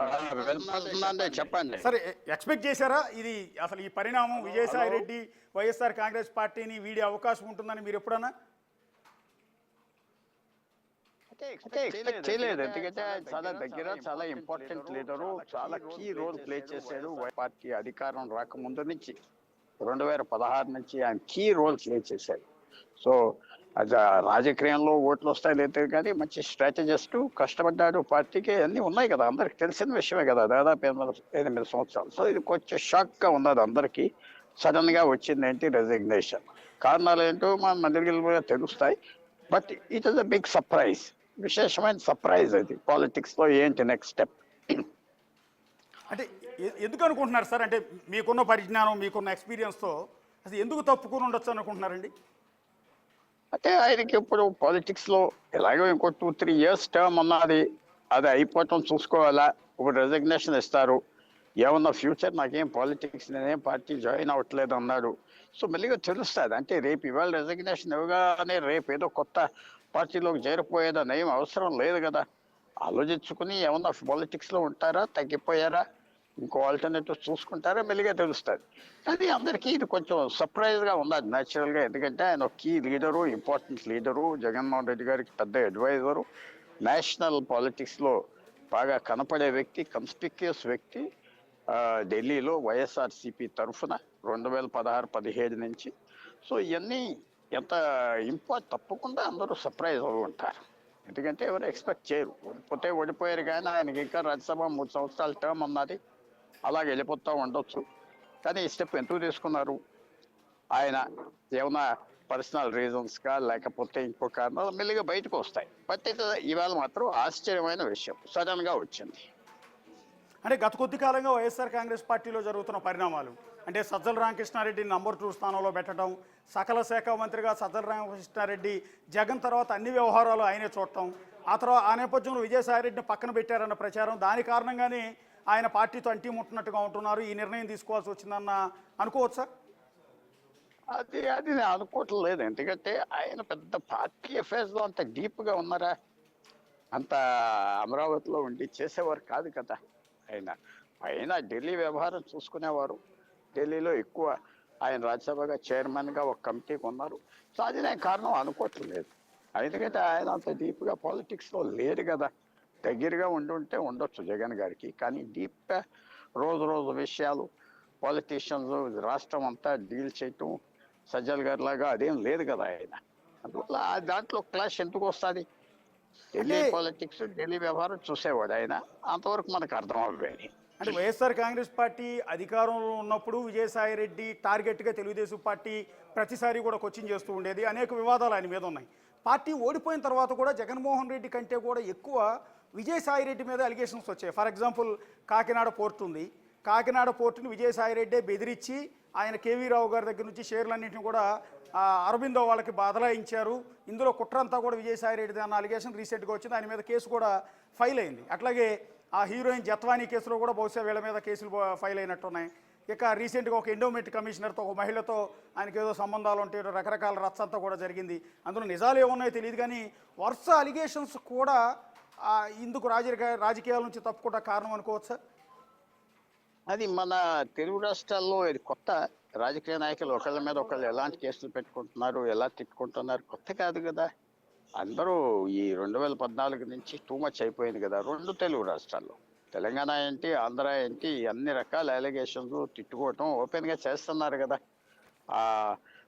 వినపడుతుందండి, చెప్పండి. సరే, ఎక్స్పెక్ట్ చేశారా ఇది అసలు ఈ పరిణామం విజయసాయి రెడ్డి వైఎస్ఆర్ కాంగ్రెస్ పార్టీని వీడే అవకాశం ఉంటుందని మీరు ఎప్పుడన్నా? అంటే ఎక్స్పెక్ట్ చేయలేదు, ఎందుకంటే చాలా దగ్గర, చాలా ఇంపార్టెంట్ లీడరు, చాలా కీ రోల్ ప్లే చేశాడు. పార్టీ అధికారం రాకముందు నుంచి 2016 నుంచి ఆయన కీ రోల్ ప్లే చేశాడు. సో అది రాజకీయంలో ఓట్లు వస్తాయి లేదు కానీ మంచి స్ట్రాటజిస్ట్, కష్టపడ్డాడు. పార్టీకి అన్నీ ఉన్నాయి కదా, అందరికి తెలిసిన విషయమే కదా, దాదాపు 8 సంవత్సరాలు. సో ఇది కొంచెం షాక్ గా ఉన్నది అందరికి. సడన్ గా వచ్చింది ఏంటి రెసిగ్నేషన్, కారణాలు ఏంటో మన తెలుస్తాయి. But it is a big surprise, విశేషమైన సర్ప్రైజ్ అది పాలిటిక్స్ లో. ఏంటి నెక్స్ట్ స్టెప్ అంటే ఎందుకు అనుకుంటున్నారు సార్? అంటే మీకున్న పరిజ్ఞానం, మీకున్న ఎక్స్పీరియన్స్తో అసలు ఎందుకు తప్పుకుని ఉండొచ్చు అనుకుంటున్నారండి? అంటే ఆయనకి ఇప్పుడు పాలిటిక్స్ లో ఎలాగో ఇంకో 2-3 years టర్మ్ ఉన్నది, అది అయిపోవటం చూసుకోవాలా. ఇప్పుడు రెసిగ్నేషన్ ఇస్తారు, ఏమన్నా ఫ్యూచర్ నాకేం పాలిటిక్స్, నేనేం పార్టీ జాయిన్ అవ్వట్లేదు అన్నాడు. సో మెల్లిగా తెలుస్తుంది. అంటే రేపు ఇవాళ రెసిగ్నేషన్ ఇవ్వగానే రేపు ఏదో కొత్త పార్టీలోకి చేరిపోయేదని ఏం అవసరం లేదు కదా. ఆలోచించుకుని ఏమన్నా పాలిటిక్స్ లో ఉంటారా, తగ్గిపోయారా, ఇంకో ఆల్టర్నేటివ్ చూసుకుంటారా, మెల్లిగా తెలుస్తుంది. కానీ అందరికీ ఇది కొంచెం సర్ప్రైజ్ గా ఉన్నది న్యాచురల్ గా, ఎందుకంటే ఆయన ఒక key leader, important leader, Jaganmohan Reddy గారికి పెద్ద అడ్వైజరు, నేషనల్ పాలిటిక్స్ లో బాగా కనపడే వ్యక్తి, కన్స్పిక్యూస్ వ్యక్తి. ఢిల్లీలో వైఎస్ఆర్సీపీ తరఫున 2016-17 నుంచి. సో ఇవన్నీ ఎంత తప్పకుండా అందరూ సర్ప్రైజ్ అవి ఉంటారు, ఎందుకంటే ఎవరు ఎక్స్పెక్ట్ చేయరు. ఓడిపోతే ఓడిపోయారు కానీ ఆయనకి ఇంకా రాజ్యసభ 3 సంవత్సరాల టర్మ్ ఉన్నది, అలాగే వెళ్ళిపోతూ ఉండొచ్చు. కానీ ఈ స్టెప్ ఎందుకు తీసుకున్నారు? ఆయన ఏమైనా పర్సనల్ రీజన్స్గా లేకపోతే ఇంకో కారణాలు మెల్లిగా బయటకు వస్తాయి. బట్ ఇవాళ మాత్రం ఆశ్చర్యమైన విషయం సడన్ గా వచ్చింది. అంటే గత కొద్ది కాలంగా వైఎస్ఆర్ కాంగ్రెస్ పార్టీలో జరుగుతున్న పరిణామాలు, అంటే సజ్జల రామకృష్ణారెడ్డి నంబర్ 2 స్థానంలో పెట్టడం, సకల శాఖ మంత్రిగా సజ్జల రామకృష్ణారెడ్డి, జగన్ తర్వాత అన్ని వ్యవహారాలు ఆయనే చూడటం, ఆ నేపథ్యంలో విజయసాయిరెడ్డిని పక్కన పెట్టారన్న ప్రచారం, దాని కారణంగానే ఆయన పార్టీతో అంటిముట్టినట్టుగా ఉంటున్నారు. ఈ నిర్ణయం తీసుకోవాల్సి వచ్చిందన్న అనుకోవచ్చా? అది నేను అనుకోవట్లేదు, ఎందుకంటే ఆయన పెద్ద పార్టీ అఫైర్స్ లో అంత డీప్ గా ఉన్నారా, అంత అమరావతిలో ఉండి చేసేవారు కాదు కదా. ఆయన ఢిల్లీ వ్యవహారం చూసుకునేవారు. ఢిల్లీలో ఎక్కువ ఆయన రాజ్యసభగా చైర్మన్ గా ఒక కమిటీకి ఉన్నారు. సో అది నేను కారణం అనుకోవట్లేదు, ఎందుకంటే ఆయన అంత డీప్ గా పాలిటిక్స్ లో లేరు కదా. దగ్గరగా ఉండుంటే ఉండొచ్చు జగన్ గారికి, కానీ డీప్ గా రోజు విషయాలు, పాలిటీషియన్స్, రాష్ట్రం అంతా డీల్ చేయటం సజ్జల్ గారి లాగా అదేం లేదు కదా ఆయన. అందువల్ల దాంట్లో క్లాష్ ఎందుకు వస్తుంది? ఢిల్లీ పాలిటిక్స్, ఢిల్లీ వ్యవహారం చూసేవాడు ఆయన, అంతవరకు మనకు అర్థం అవ్వేది. అంటే వైఎస్ఆర్ కాంగ్రెస్ పార్టీ అధికారంలో ఉన్నప్పుడు విజయసాయి రెడ్డి టార్గెట్గా తెలుగుదేశం పార్టీ ప్రతిసారి కూడా కోచింగ్ చేస్తూ ఉండేది, అనేక వివాదాలు ఆయన మీద ఉన్నాయి. పార్టీ ఓడిపోయిన తర్వాత కూడా జగన్మోహన్ రెడ్డి కంటే కూడా ఎక్కువ విజయసాయి రెడ్డి మీద అలిగేషన్స్ వచ్చాయి. ఫర్ ఎగ్జాంపుల్ కాకినాడ పోర్టు ఉంది, కాకినాడ పోర్టుని విజయసాయి రెడ్డే బెదిరించి ఆయన కేవీ రావు గారి దగ్గర నుంచి షేర్లన్నింటినీ కూడా అరబిందో వాళ్ళకి బదలాయించారు. ఇందులో కుట్రంతా కూడా విజయసాయి రెడ్డి అన్న అలిగేషన్ రీసెంట్గా వచ్చింది, ఆయన మీద కేసు కూడా ఫైల్ అయింది. అట్లాగే ఆ హీరోయిన్ జత్వానీ కేసులో కూడా బహుశా వీళ్ళ మీద కేసులు ఫైల్ అయినట్టున్నాయి. ఇక రీసెంట్గా ఒక ఎండోమెంట్ కమిషనర్తో, ఒక మహిళతో ఆయనకి ఏదో సంబంధాలు ఉంటే రకరకాల రచ్చంతా కూడా జరిగింది. అందులో నిజాలు ఏమున్నాయో తెలియదు, కానీ వరుస అలిగేషన్స్ కూడా ఇందుకు రాజకీయాల నుంచి తప్పుకోవడం కారణం అనుకోవచ్చా? అది మన తెలుగు రాష్ట్రాల్లో ఇది కొత్త. రాజకీయ నాయకులు ఒకళ్ళ మీద ఒకళ్ళు ఎలాంటి కేసులు పెట్టుకుంటున్నారు, ఎలా తిట్టుకుంటున్నారు కొత్త కాదు కదా. అందరూ ఈ 2014 నుంచి టూ మచ్ అయిపోయింది కదా 2 తెలుగు రాష్ట్రాల్లో. తెలంగాణ ఏంటి, ఆంధ్ర ఏంటి, అన్ని రకాల అలిగేషన్స్, తిట్టుకోవటం ఓపెన్ గా చేస్తున్నారు కదా.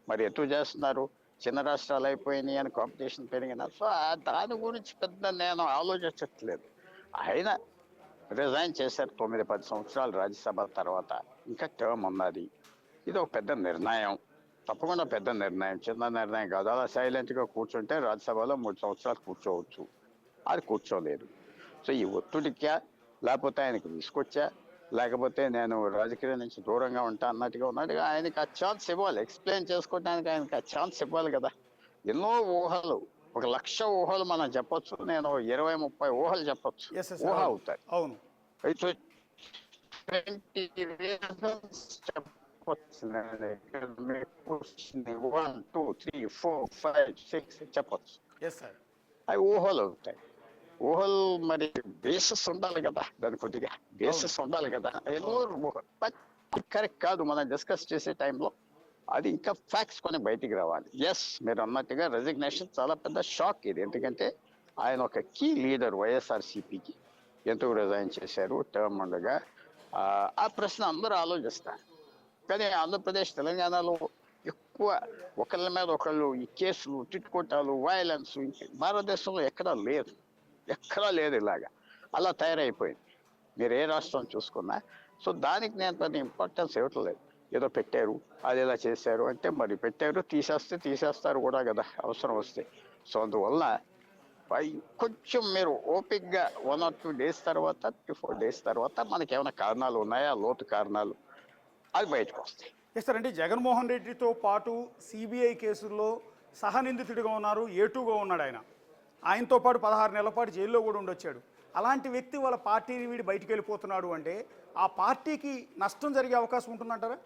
మరి ఎటు చేస్తున్నారు? చిన్న రాష్ట్రాలు అయిపోయినాయి అని కాంపిటీషన్ పెరిగిన. సో దాని గురించి పెద్ద నేను ఆలోచించట్లేదు. ఆయన రిజైన్ చేశారు 9-10 సంవత్సరాలు రాజ్యసభ తర్వాత, ఇంకా టర్మ్ ఉన్నది. ఇది ఒక పెద్ద నిర్ణయం, తప్పకుండా పెద్ద నిర్ణయం, చిన్న నిర్ణయం కాదు. అలా సైలెంట్గా కూర్చుంటే రాజ్యసభలో 3 సంవత్సరాలు కూర్చోవచ్చు, అది కూర్చోలేదు. సో ఈ ఒత్తిడికా, లేకపోతే ఆయనకు తీసుకొచ్చా, లేకపోతే నేను రాజకీయం నుంచి దూరంగా ఉంటా అన్నట్టుగా ఉన్నట్టుగా ఆయనకి ఆ ఛాన్స్ ఇవ్వాలి, ఎక్స్ప్లెయిన్ చేసుకోవడానికి ఆయనకి ఆ ఛాన్స్ ఇవ్వాలి కదా. ఎన్నో ఊహలు, 1,00,000 ఊహలు మనం చెప్పొచ్చు, నేను 20-30 ఊహలు చెప్పొచ్చు, ఊహ అవుతాయి. అవును, 20 reasons చెప్పొచ్చు, 1, 2, 3, 4, 5, 6 చెప్పొచ్చు. ఎస్ సార్, అవి ఊహలు అవుతాయి. ఊహలు మరి బేసెస్ ఉండాలి కదా, దాని కొద్దిగా బేసెస్ ఉండాలి కదా. ఏదో కరెక్ట్ కాదు మనం డిస్కస్ చేసే టైంలో. అది ఇంకా ఫ్యాక్ట్స్ కొన్ని బయటికి రావాలి. ఎస్, మీరు అన్నట్టుగా రెసిగ్నేషన్ చాలా పెద్ద షాక్ ఇది. ఎందుకంటే ఆయన ఒక కీ లీడర్ వైఎస్ఆర్సీపీకి. ఎందుకు రిజైన్ చేశారు టర్మ్ ఉండగా? ఆ ప్రశ్న అందరూ ఆలోచిస్తారు. కానీ ఆంధ్రప్రదేశ్ తెలంగాణలో ఎక్కువ ఒకళ్ళ మీద ఒకళ్ళు ఈ కేసులు, తిట్టుకోటాలు, వైలెన్స్ భారతదేశంలో ఎక్కడా లేదు ఇలాగా. అలా తయారైపోయింది మీరు ఏ రాష్ట్రం చూసుకున్నా. సో దానికి నేను పెద్ద ఇంపార్టెన్స్ ఇవ్వట్లేదు. ఏదో పెట్టారు, అది ఇలా చేశారు అంటే మరి పెట్టారు, తీసేస్తారు కూడా కదా అవసరం వస్తే. సో అందువల్ల కొంచెం మీరు ఓపిక్గా 1 or 2 days తర్వాత, 3-4 days తర్వాత మనకి ఏమైనా కారణాలు ఉన్నాయా, లోతు కారణాలు, అది బయటకు వస్తాయి. ఎస్ సార్, అంటే జగన్మోహన్ రెడ్డితో పాటు సిబిఐ కేసుల్లో సహనిందితుడిగా ఉన్నారు, ఏటూగా ఉన్నాడు ఆయన. ఆయనతో పాటు 16 నెలల పాటు జైల్లో కూడా ఉండొచ్చాడు. అలాంటి వ్యక్తి వాళ్ళ పార్టీని వీడి బయటికి వెళ్ళిపోతున్నాడు అంటే ఆ పార్టీకి నష్టం జరిగే అవకాశం ఉంటుందంటారా?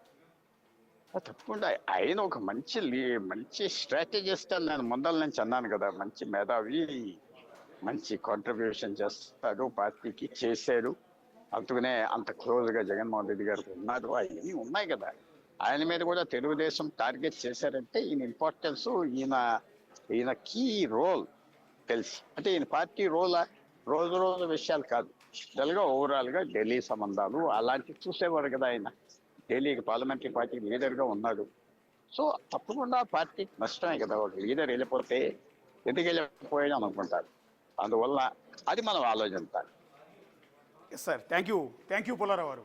తప్పకుండా ఆయన ఒక మంచి స్ట్రాటజిస్ట్ అని నేను ముందల నుంచి అన్నాను కదా. మంచి మేధావి, మంచి కాంట్రిబ్యూషన్ చేస్తాడు పార్టీకి, చేశాడు. అందుకనే అంత క్లోజ్గా జగన్మోహన్ రెడ్డి గారికి ఉన్నారు. అవన్నీ ఉన్నాయి కదా. ఆయన మీద కూడా తెలుగుదేశం టార్గెట్ చేశారంటే ఈయన ఇంపార్టెన్స్, ఈయన కీ రోల్ తెలిసి. అంటే ఈయన పార్టీ రోల్ రోజు విషయాలు కాదు, ఓవరాల్గా ఢిల్లీ సంబంధాలు అలాంటివి చూసేవారు కదా ఆయన. ఢిల్లీకి పార్లమెంటరీ పార్టీ లీడర్గా ఉన్నాడు. సో తప్పకుండా పార్టీకి నష్టమే కదా. ఒక లీడర్ వెళ్ళిపోతే ఎందుకు వెళ్ళిపోయాడు అనుకుంటారు. అందువల్ల అది మనం ఆలోచించాలి. Yes sir, thank you Pullarao గారు.